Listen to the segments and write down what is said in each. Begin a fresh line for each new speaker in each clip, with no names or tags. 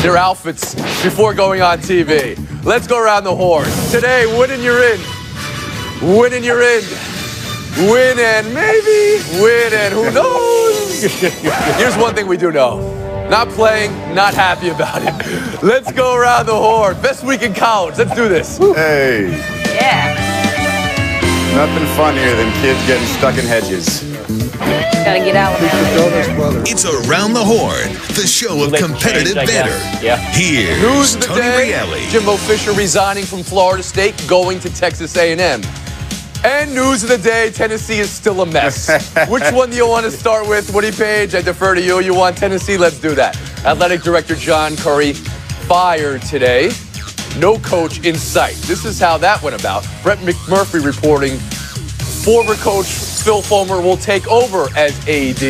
their outfits before going on TV. Let's go around the horn. Today, winning you're in. Winning you're in. Win and maybe win and who knows? Here's one thing we do know. Not playing, not happy about it. Let's go around the horn. Best week in college. Let's do this.
Hey.
Yeah.
Nothing funnier than kids getting stuck in hedges.
Gotta get out of there.
It's Around the Horn, the show of competitive banter.
Yeah.
Here's
News of the
Tony
day,
Reale.
Jimbo Fisher resigning from Florida State, going to Texas A&M. And news of the day, Tennessee is still a mess. Which one do you want to start with? Woody Page, I defer to you. You want Tennessee? Let's do that. Athletic Director John Currie fired today. No coach in sight. This is how that went about. Brett McMurphy reporting former coach Phil Fulmer will take over as AD.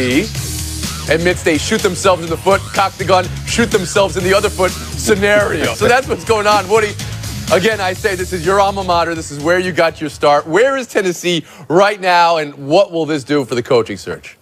Admits they shoot themselves in the foot, cock the gun, shoot themselves in the other foot scenario. So that's what's going on. Woody, again, I say this is your alma mater. This is where you got your start. Where is Tennessee right now, and what will this do for the coaching search?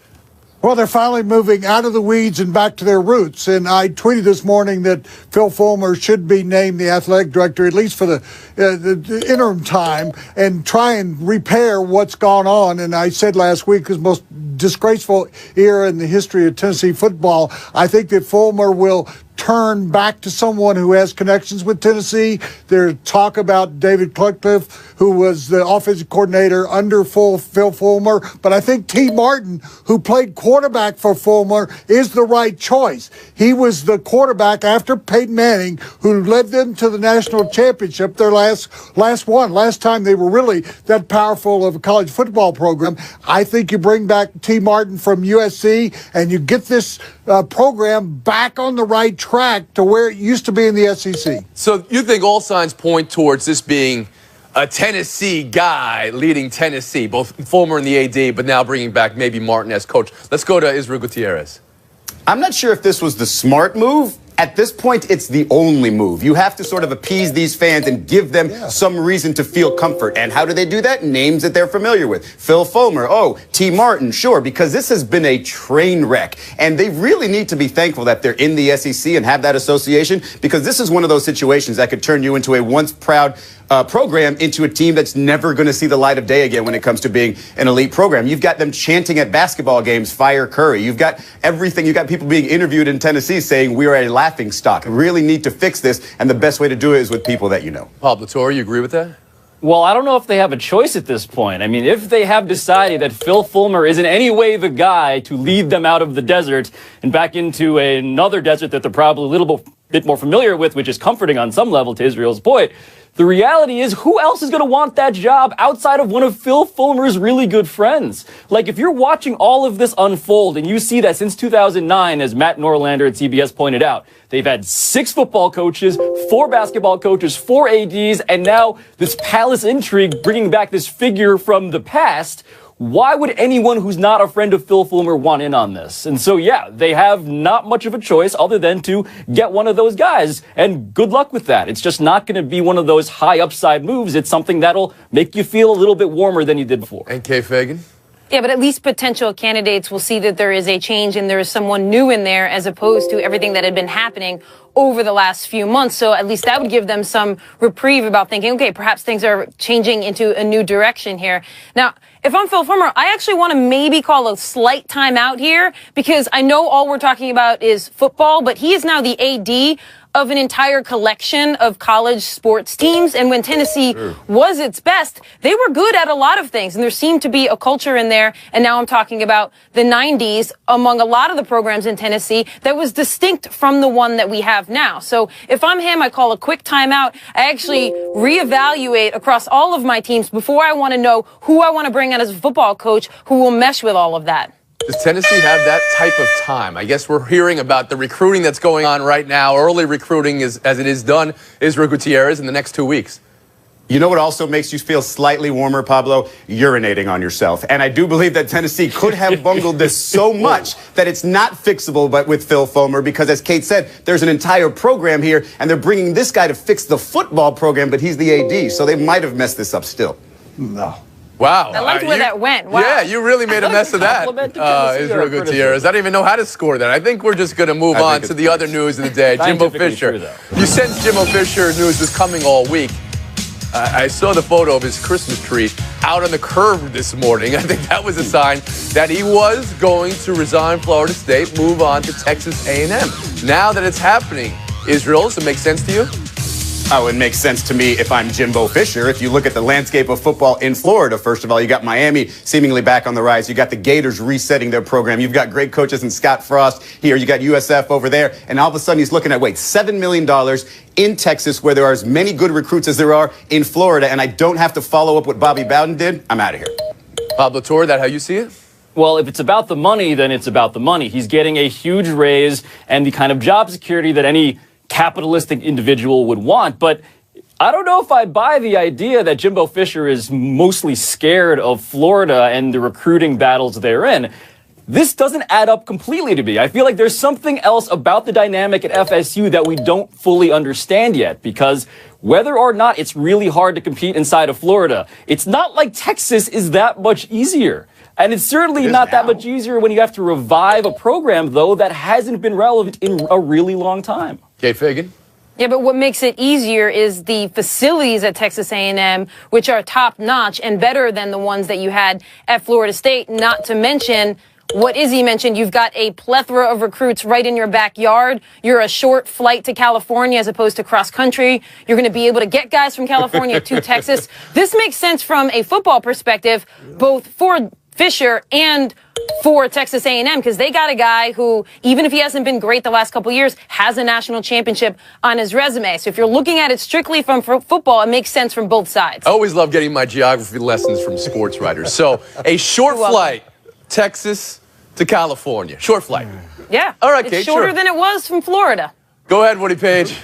Well, they're finally moving out of the weeds and back to their roots. And I tweeted this morning that Phil Fulmer should be named the athletic director, at least for the interim time, and try and repair what's gone on. And I said last week, it was the most disgraceful era in the history of Tennessee football. I think that Fulmer will turn back to someone who has connections with Tennessee. There's talk about David Cutcliffe, who was the offensive coordinator under Phil Fulmer. But I think T. Martin, who played quarterback for Fulmer, is the right choice. He was the quarterback after Peyton Manning, who led them to the national championship, their last time they were really that powerful of a college football program. I think you bring back T. Martin from USC, and you get this program back on the right track to where it used to be in the SEC.
So you think all signs point towards this being a Tennessee guy leading Tennessee, both Fulmer and the AD, but now bringing back maybe Martin as coach. Let's go to Israel Gutierrez.
I'm not sure if this was the smart move. At this point, it's the only move. You have to sort of appease these fans and give them some reason to feel comfort. And how do they do that? Names that they're familiar with. Phil Fulmer. Oh, T. Martin. Sure, because this has been a train wreck. And they really need to be thankful that they're in the SEC and have that association, because this is one of those situations that could turn you into a once proud program into a team that's never going to see the light of day again when it comes to being an elite program. You've got them chanting at basketball games, fire Curry. You've got everything. You've got people being interviewed in Tennessee saying we are a laughing stock. Really need to fix this, and the best way to do it is with people that you know.
Pablo Torre, you agree with that?
Well, I don't know if they have a choice at this point. I mean, if they have decided that Phil Fulmer is in any way the guy to lead them out of the desert and back into another desert that they're probably a little bit more familiar with, which is comforting on some level to Israel's point, the reality is, who else is going to want that job outside of one of Phil Fulmer's really good friends? Like, if you're watching all of this unfold and you see that since 2009, as Matt Norlander at CBS pointed out, they've had 6 football coaches, 4 basketball coaches, 4 ADs, and now this palace intrigue bringing back this figure from the past. Why would anyone who's not a friend of Phil Fulmer want in on this? And so, yeah, they have not much of a choice other than to get one of those guys. And good luck with that. It's just not going to be one of those high upside moves. It's something that'll make you feel a little bit warmer than you did before.
And Kay Fagan?
Yeah, but at least potential candidates will see that there is a change and there is someone new in there as opposed to everything that had been happening over the last few months. So at least that would give them some reprieve about thinking, okay, perhaps things are changing into a new direction here. Now, if I'm Phil Fulmer, I actually want to maybe call a slight timeout here, because I know all we're talking about is football, but he is now the AD of an entire collection of college sports teams. And when Tennessee was its best, they were good at a lot of things. And there seemed to be a culture in there. And now I'm talking about the 90s among a lot of the programs in Tennessee that was distinct from the one that we have now. So if I'm him, I call a quick timeout. I actually reevaluate across all of my teams before I want to know who I want to bring in as a football coach who will mesh with all of that.
Does Tennessee have that type of time? I guess we're hearing about the recruiting that's going on right now. Early recruiting, as it is done, Israel Gutierrez in the next 2 weeks.
You know what also makes you feel slightly warmer, Pablo? Urinating on yourself. And I do believe that Tennessee could have bungled this so much that it's not fixable but with Phil Fulmer, because as Kate said, there's an entire program here, and they're bringing this guy to fix the football program, but he's the AD, so they might have messed this up still.
No.
Wow.
I liked where that went. Wow.
Yeah, you really made a mess of that, Israel Gutierrez. I don't even know how to score that. I think we're just going to move on to the other news of the day. Jimbo Fisher. You sensed Jimbo Fisher news was coming all week. I saw the photo of his Christmas tree out on the curb this morning. I think that was a sign that he was going to resign Florida State, move on to Texas A&M. Now that it's happening, Israel, does it make sense to you?
Oh, it makes sense to me if I'm Jimbo Fisher. If you look at the landscape of football in Florida, first of all, you got Miami seemingly back on the rise. You got the Gators resetting their program. You've got great coaches in Scott Frost here. You got USF over there. And all of a sudden he's looking at, $7 million in Texas where there are as many good recruits as there are in Florida. And I don't have to follow up what Bobby Bowden did. I'm out of here.
Pablo Torre, that how you see it?
Well, if it's about the money, then it's about the money. He's getting a huge raise and the kind of job security that any capitalistic individual would want. But I don't know if I buy the idea that Jimbo Fisher is mostly scared of Florida and the recruiting battles therein. This doesn't add up completely to me. I feel like there's something else about the dynamic at FSU that we don't fully understand yet, because whether or not it's really hard to compete inside of Florida, it's not like Texas is that much easier. And it's certainly not that much easier when you have to revive a program, though, that hasn't been relevant in a really long time.
Kate Fagan?
Yeah, but what makes it easier is the facilities at Texas A&M, which are top-notch and better than the ones that you had at Florida State, not to mention what Izzy mentioned. You've got a plethora of recruits right in your backyard. You're a short flight to California as opposed to cross-country. You're going to be able to get guys from California to Texas. This makes sense from a football perspective, both for Fisher and for Texas A&M, because they got a guy who, even if he hasn't been great the last couple of years, has a national championship on his resume. So if you're looking at it strictly from football, it makes sense from both sides.
I always love getting my geography lessons from sports writers. So a short flight, Texas to California. Short flight.
Yeah.
All right,
it's
Kate,
shorter
sure.
than it was from Florida.
Go ahead, Woody Page.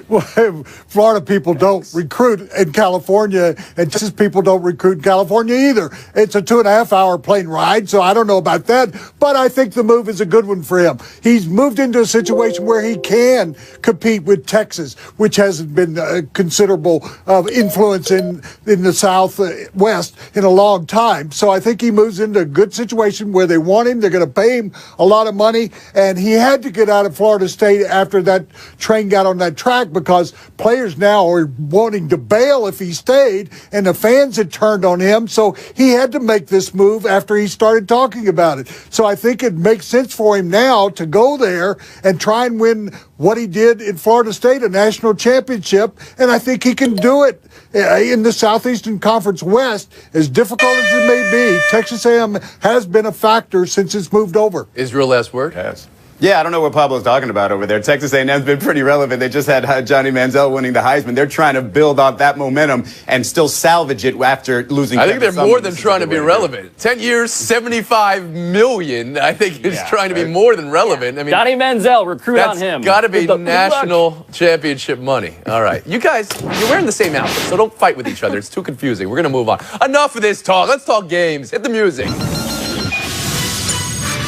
Well, Florida people don't recruit in California, and Texas people don't recruit in California either. It's a 2.5-hour plane ride, so I don't know about that, but I think the move is a good one for him. He's moved into a situation where he can compete with Texas, which hasn't been a considerable influence in the Southwest in a long time. So I think he moves into a good situation where they want him. They're going to pay him a lot of money, and he had to get out of Florida State after that train got on that track, because players now are wanting to bail if he stayed, and the fans had turned on him. So he had to make this move after he started talking about it. So I think it makes sense for him now to go there and try and win what he did in Florida State, a national championship. And I think he can do it in the Southeastern Conference West. As difficult as it may be, Texas A&M has been a factor since it's moved over.
Israel, last word?
Yes. Yeah, I don't know what Pablo's talking about over there. Texas A&M's been pretty relevant. They just had Johnny Manziel winning the Heisman. They're trying to build on that momentum and still salvage it after losing.
I think they're more than trying to be relevant. 10 years, $75 million. I think is trying to be more than relevant. I mean,
Johnny Manziel, recruit on him.
That's got to be national championship money. All right. You guys, you're wearing the same outfit, so don't fight with each other. It's too confusing. We're going to move on. Enough of this talk. Let's talk games. Hit the music.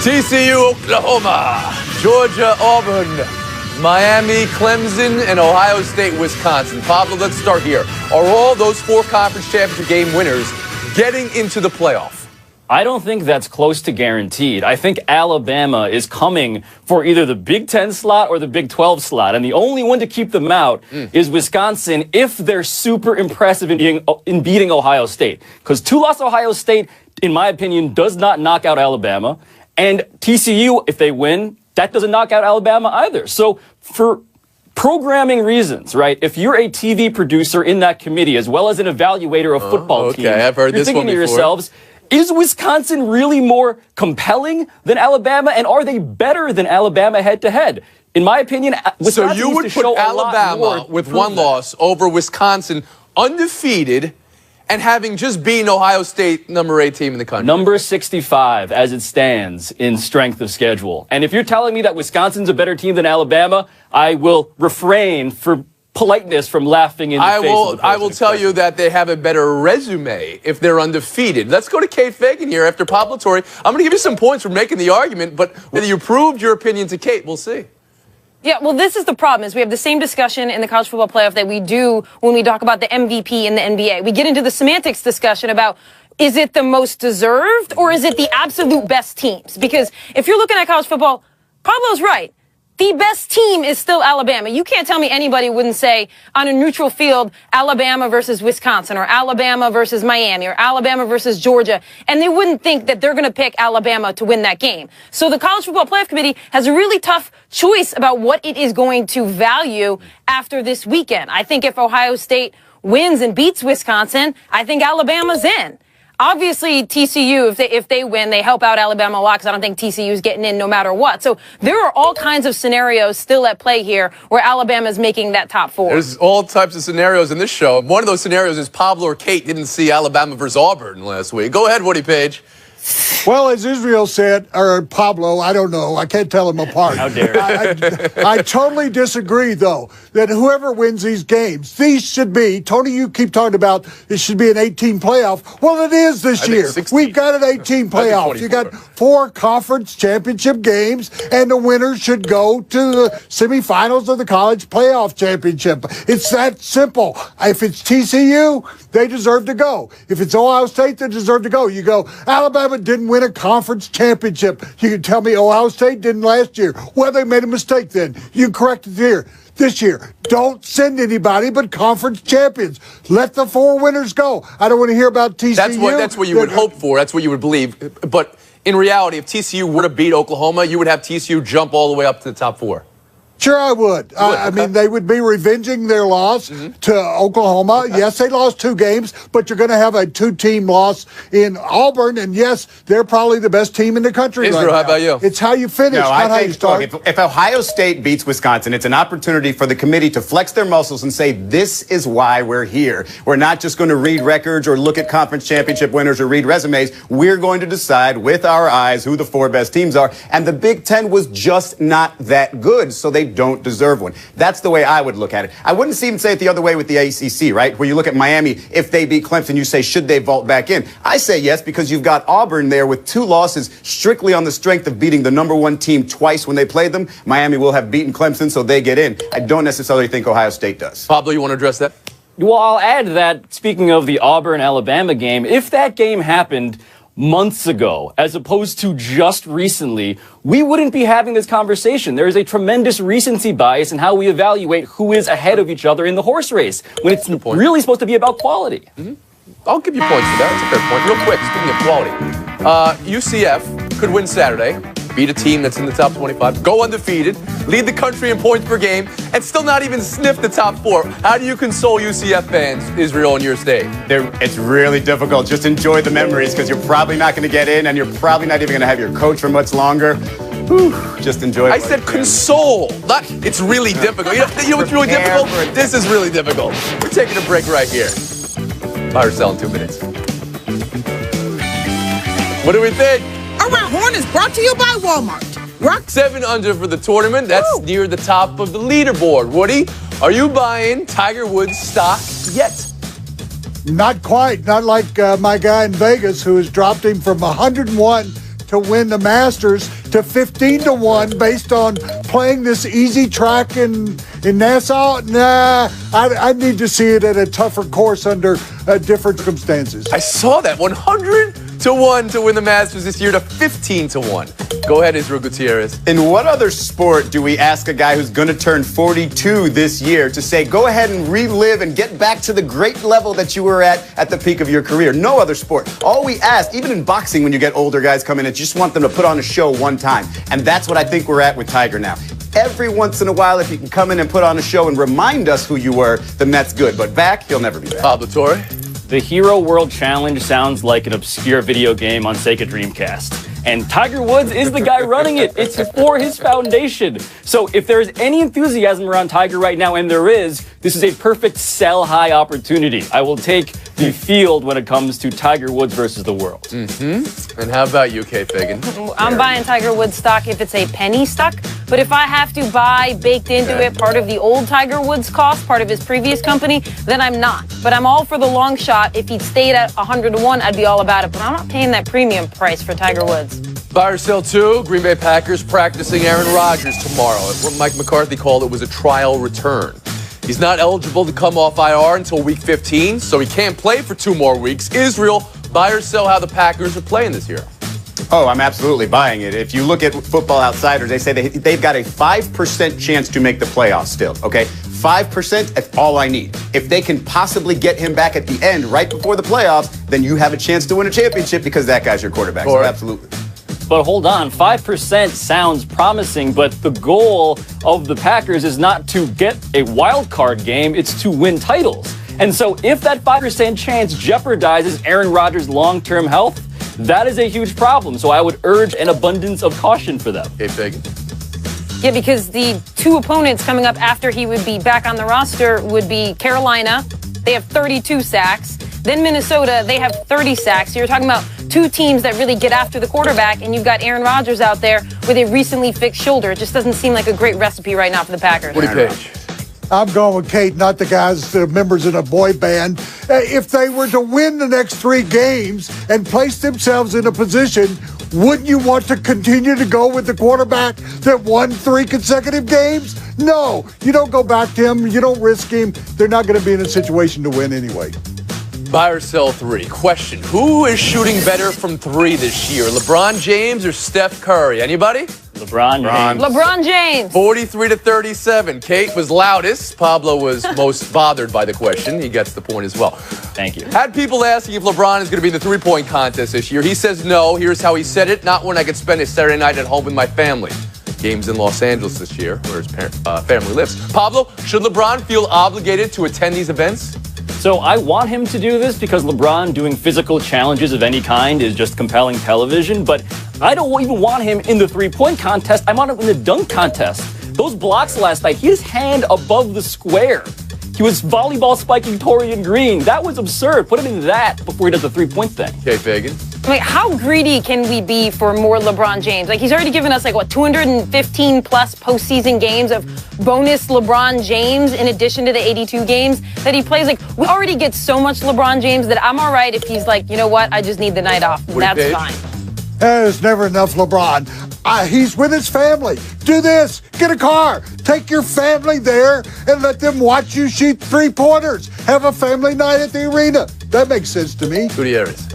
TCU, Oklahoma, Georgia, Auburn, Miami, Clemson, and Ohio State, Wisconsin. Pablo, let's start here. Are all those 4 conference championship game winners getting into the playoff?
I don't think that's close to guaranteed. I think Alabama is coming for either the Big 10 slot or the Big 12 slot. And the only one to keep them out is Wisconsin if they're super impressive in beating Ohio State. Because 2-loss Ohio State, in my opinion, does not knock out Alabama. And TCU, if they win, that doesn't knock out Alabama either. So for programming reasons, right, if you're a TV producer in that committee as well as an evaluator of football teams,
I've heard
you're
this
thinking
one
to
before.
yourselves, is Wisconsin really more compelling than Alabama? And are they better than Alabama head-to-head? In my opinion, Wisconsin
So you would
needs to
put
show a lot
Alabama
more
with
to
one
prove that.
loss over Wisconsin, undefeated, and having just beaten Ohio State, number 8 team in the country.
Number 65 as it stands in strength of schedule. And if you're telling me that Wisconsin's a better team than Alabama, I will refrain for politeness from laughing in the face of the person
I will tell you that they have a better resume if they're undefeated. Let's go to Kate Fagan here after Pablo Torre. I'm going to give you some points for making the argument, but whether you proved your opinion to Kate, we'll see.
Yeah, well, this is the problem, is we have the same discussion in the college football playoff that we do when we talk about the MVP in the NBA. We get into the semantics discussion about is it the most deserved or is it the absolute best teams? Because if you're looking at college football, Pablo's right. The best team is still Alabama. You can't tell me anybody wouldn't say on a neutral field, Alabama versus Wisconsin or Alabama versus Miami or Alabama versus Georgia. And they wouldn't think that they're going to pick Alabama to win that game. So the College Football Playoff Committee has a really tough choice about what it is going to value after this weekend. I think if Ohio State wins and beats Wisconsin, I think Alabama's in. Obviously, TCU, if they win, they help out Alabama a lot because I don't think TCU is getting in no matter what. So there are all kinds of scenarios still at play here where Alabama is making that top 4.
There's all types of scenarios in this show. One of those scenarios is Pablo or Kate didn't see Alabama versus Auburn last week. Go ahead, Woody Page.
Well, as Israel said, or Pablo, I don't know. I can't tell them apart.
How dare
I totally disagree, though, that whoever wins these games, these should be, Tony, you keep talking about it should be an 18 playoff. Well, it is this year.
16.
We've got an 18 playoff. You got 4 conference championship games, and the winner should go to the semifinals of the college playoff championship. It's that simple. If it's TCU, they deserve to go. If it's Ohio State, they deserve to go. You go, Alabama didn't win a conference championship. You can tell me Ohio State didn't last year. Well, they made a mistake then. You correct it here. This year, don't send anybody but conference champions. Let the 4 winners go. I don't want to hear about TCU.
That's what you would hope for. That's what you would believe. But in reality, if TCU were to beat Oklahoma, you would have TCU jump all the way up to the top 4.
Sure, I would. I mean, they would be revenging their loss to Oklahoma. Okay. Yes, they lost 2 games, but you're going to have a 2-team loss in Auburn. And yes, they're probably the best team in the country
Israel,
right now.
How about you?
It's how you finish,
no,
not how
think,
you start.
Look, if Ohio State beats Wisconsin, it's an opportunity for the committee to flex their muscles and say, this is why we're here. We're not just going to read records or look at conference championship winners or read resumes. We're going to decide with our eyes who the 4 best teams are. And the Big Ten was just not that good, so they don't deserve one. That's the way I would look at it. I wouldn't even say it the other way with the ACC, right? Where you look at Miami, if they beat Clemson, you say, should they vault back in? I say yes, because you've got Auburn there with 2 losses strictly on the strength of beating the number 1 team twice when they played them. Miami will have beaten Clemson, so they get in. I don't necessarily think Ohio State does.
Pablo, you want to address that?
Well, I'll add that, speaking of the Auburn-Alabama game, if that game happened months ago, as opposed to just recently, we wouldn't be having this conversation. There is a tremendous recency bias in how we evaluate who is ahead of each other in the horse race, when it's really supposed to be about quality.
I'll give you points for that. That's a fair point. Real quick, speaking of quality, UCF could win Saturday, beat a team that's in the top 25, go undefeated, lead the country in points per game, and still not even sniff the top 4. How do you console UCF fans, Israel, in your state?
It's really difficult. Just enjoy the memories, because you're probably not going to get in, and you're probably not even going to have your coach for much longer. Whew, just enjoy it.
I said console. It's really difficult. You know what's really difficult? This is really difficult. We're taking a break right here. Buy or sell in 2 minutes. What do we think?
Around Horn is brought to you by Walmart. Rock
7 under for the tournament. That's near the top of the leaderboard. Woody, are you buying Tiger Woods stock yet?
Not quite. Not like my guy in Vegas who has dropped him from 101 to win the Masters to 15-1 based on playing this easy track in Nassau. Nah, I need to see it at a tougher course under different circumstances.
I saw that. 100-1 to win the Masters this year to 15-1. Go ahead, Israel Gutierrez.
In what other sport do we ask a guy who's going to turn 42 this year to say, go ahead and relive and get back to the great level that you were at the peak of your career? No other sport. All we ask, even in boxing when you get older guys come in, it's you just want them to put on a show one time. And that's what I think we're at with Tiger now. Every once in a while, if you can come in and put on a show and remind us who you were, then that's good. But back, he'll never be back.
Pablo Torre.
The Hero World Challenge sounds like an obscure video game on Sega Dreamcast. And Tiger Woods is the guy running it. It's for his foundation. So if there's any enthusiasm around Tiger right now, and there is, this is a perfect sell-high opportunity. I will take the field when it comes to Tiger Woods versus the world.
Mm-hmm. And how about you, Kate Fagan?
I'm buying Tiger Woods stock if it's a penny stock. But if I have to buy baked into it part of the old Tiger Woods cost, part of his previous company, then I'm not. But I'm all for the long shot. If he'd stayed at 100-1, I'd be all about it. But I'm not paying that premium price for Tiger Woods.
Buy or sell 2, Green Bay Packers practicing Aaron Rodgers tomorrow. What Mike McCarthy called it was a trial return. He's not eligible to come off IR until week 15, so he can't play for 2 more weeks. Israel, Buy or sell how the Packers are playing this year?
Oh, I'm absolutely buying it. If you look at Football Outsiders, they say they've got a 5% chance to make the playoffs still, okay? 5%, that's all I need. If they can possibly get him back at the end, right before the playoffs, then you have a chance to win a championship because that guy's your quarterback. So absolutely.
But hold on, 5% sounds promising, but the goal of the Packers is not to get a wild card game, it's to win titles. And so if that 5% chance jeopardizes Aaron Rodgers' long-term health, that is a huge problem. So I would urge an abundance of caution for them.
Okay, Fagan.
Yeah, because the two opponents coming up after he would be back on the roster would be Carolina. They have 32 sacks. Then Minnesota, they have 30 sacks. So you're talking about two teams that really get after the quarterback, and you've got Aaron Rodgers out there with a recently fixed shoulder. It just doesn't seem like a great recipe right now for the Packers.
Woody Page.
I'm going with Kate, not the guys that are members in a boy band. If they were to win the next 3 games and place themselves in a position, wouldn't you want to continue to go with the quarterback that won 3 consecutive games? No, you don't go back to him. You don't risk him. They're not going to be in a situation to win anyway.
Buy or sell 3. Question, who is shooting better from 3 this year? LeBron James or Steph Curry? Anybody?
LeBron James.
LeBron James.
43-37. Kate was loudest. Pablo was most bothered by the question. He gets the point as well.
Thank you.
Had people asking if LeBron is going to be in the three-point contest this year. He says no. Here's how he said it. Not when I could spend a Saturday night at home with my family. Games in Los Angeles this year, where his family lives. Pablo, should LeBron feel obligated to attend these events?
So I want him to do this because LeBron doing physical challenges of any kind is just compelling television, but I don't even want him in the three-point contest. I want him in the dunk contest. Those blocks last night, he had his hand above the square. He was volleyball spiking Torian Green. That was absurd. Put him in that before he does the three-point thing.
Okay, Fagan.
I mean, how greedy can we be for more LeBron James? Like, he's already given us, 215 plus postseason games of bonus LeBron James in addition to the 82 games that he plays. We already get so much LeBron James that I'm all right if he's like, you know what, I just need the night off. That's fine.
There's never enough LeBron. He's with his family. Do this. Get a car. Take your family there and let them watch you shoot 3-pointers. Have a family night at the arena. That makes sense to me.
Gutierrez.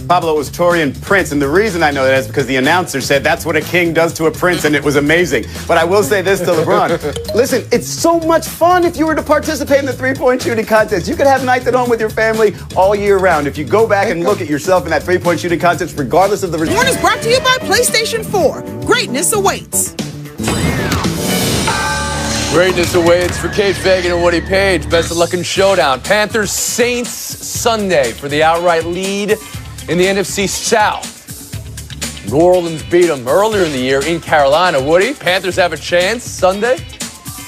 Pablo, it was Torian Prince, and the reason I know that is because the announcer said that's what a king does to a prince, and it was amazing. But I will say this to LeBron. Listen, it's so much fun if you were to participate in the three-point shooting contest. You could have nights at home with your family all year round. If you go back and look at yourself in that three-point shooting contest, regardless of the result.
Horn is brought to you by PlayStation 4. Greatness awaits.
Greatness awaits for Kate Fagan and Woody Page. Best of luck in Showdown. Panthers Saints Sunday for the outright lead in the NFC South. New Orleans beat them earlier in the year in Carolina. Woody, Panthers have a chance Sunday?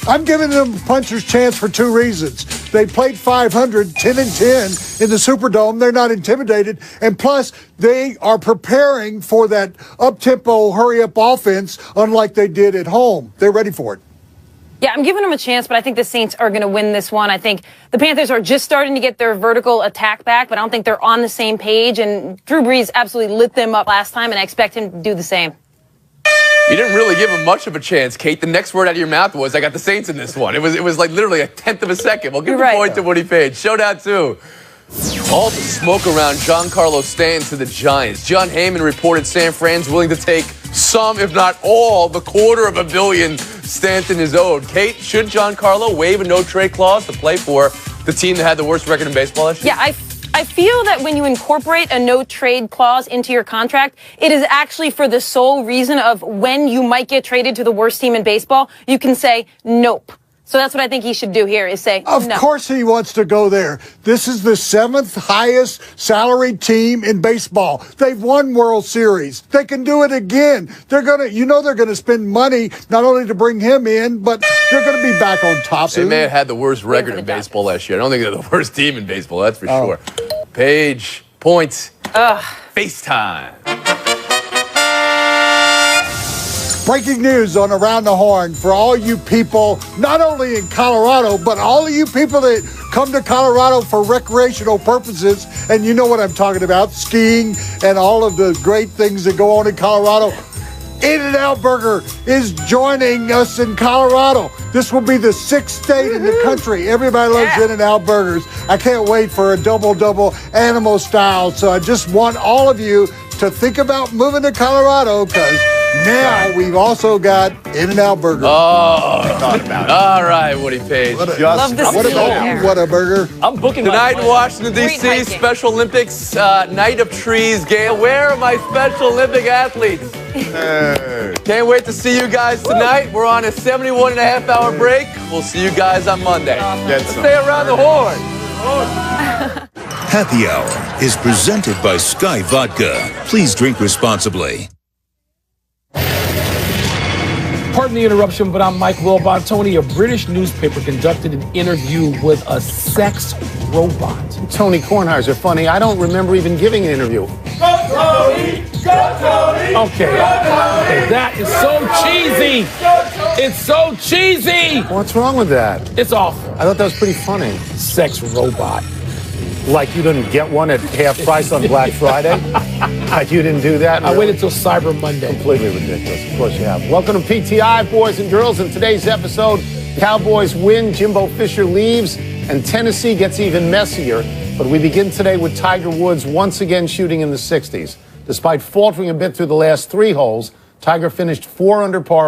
I'm giving them a puncher's chance for 2 reasons. They played 500, 10-10 in the Superdome. They're not intimidated. And plus, they are preparing for that up-tempo, hurry-up offense unlike they did at home. They're ready for it.
Yeah, I'm giving them a chance, but I think the Saints are going to win this one. I think the Panthers are just starting to get their vertical attack back, but I don't think they're on the same page. And Drew Brees absolutely lit them up last time, and I expect him to do the same.
You didn't really give him much of a chance, Kate. The next word out of your mouth was, I got the Saints in this one. It was like literally a tenth of a second. Well, give the point to Woody Page. Showdown 2. All the smoke around Giancarlo Stanton to the Giants. John Heyman reported San Fran's willing to take some, if not all, the $250 million Stanton is owed. Kate, should Giancarlo waive a no-trade clause to play for the team that had the worst record in baseball last year?
Yeah, I feel that when you incorporate a no-trade clause into your contract, it is actually for the sole reason of when you might get traded to the worst team in baseball, you can say nope. So that's what I think he should do here is say no.
Of course he wants to go there. This is the 7th highest salaried team in baseball. They've won World Series. They can do it again. They're going to spend money not only to bring him in, but they're going to be back on top soon.
They may have had the worst record in baseball last year. I don't think they're the worst team in baseball, that's for sure. Page, points, FaceTime.
Breaking news on Around the Horn for all you people, not only in Colorado, but all of you people that come to Colorado for recreational purposes, and you know what I'm talking about, skiing and all of the great things that go on in Colorado. In-N-Out Burger is joining us in Colorado. This will be the 6th state in the country. Everybody loves In-N-Out Burgers. I can't wait for a double animal style. So I just want all of you to think about moving to Colorado because now we've also got In-N-Out Burger.
Oh, all right, Woody Page.
Love the
What
skill
about
there.
you, Whataburger?
I'm booking
Tonight
my
in Washington,
Great
D.C.,
hiking.
Special Olympics, Night of Trees game. Where are my Special Olympic athletes? Can't wait to see you guys tonight. We're on a 71.5-hour break. We'll see you guys on Monday. Stay around the horn.
Happy Hour is presented by Sky Vodka. Please drink responsibly.
Pardon the interruption, but I'm Mike Wilbon. Tony, a British newspaper conducted an interview with a sex robot.
Tony Kornheiser, funny. I don't remember even giving an interview.
Okay, that is so cheesy. It's so cheesy.
What's wrong with that?
It's awful.
I thought that was pretty funny.
Sex robot.
Like you didn't get one at half price on Black Friday? Like you didn't do that?
I waited till Cyber Monday.
Completely ridiculous. Of course you have. Welcome to PTI, boys and girls. In today's episode, Cowboys win, Jimbo Fisher leaves, and Tennessee gets even messier. But we begin today with Tiger Woods once again shooting in the 60s. Despite faltering a bit through the last 3 holes, Tiger finished 4 under par at